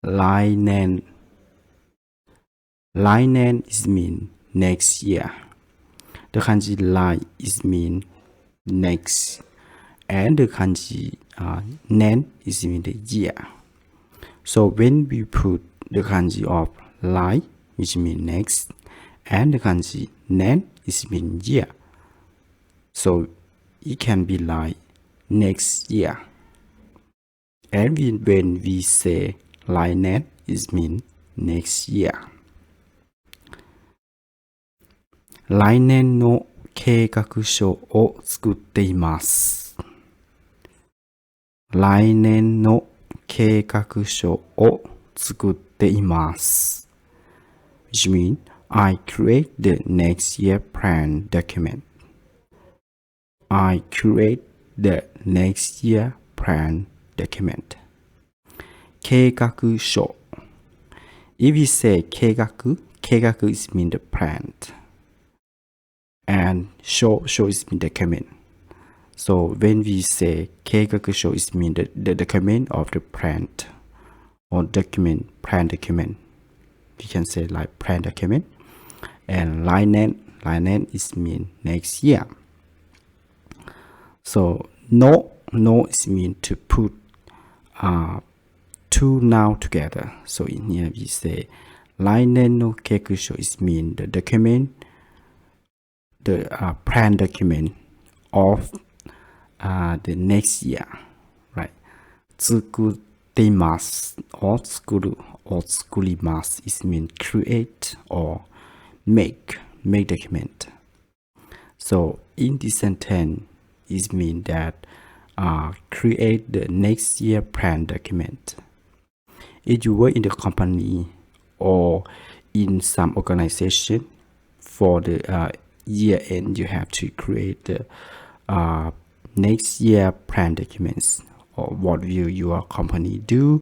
来年 来年 is mean next year. The kanji 来 is mean next, and the kanji 年 is mean the year. So when we put the kanji of 来 which mean next, and the kanji 年 is mean year, so it can be like next year. And when we say 来年 is mean next year. 来年の計画書を作っています。来年の計画書を作っています。Which means I create the next year plan document. I create the next year plan document. 計画書 If we say 計画 is mean the plan. And show is mean document. So when we say 計画書 is mean the document of the plan or document, plan document. We can say like plan document. And 来年 is mean next year. So no is mean to put two noun together. So in here we say 来年の計画書 is mean the document, the plan document of the next year, right? 作っています or 作る or 作ります is mean create or make document. So in this sentence it mean that create the next year plan document. If you work in the company or in some organization, for the year end you have to create the next year plan documents, or what will your company do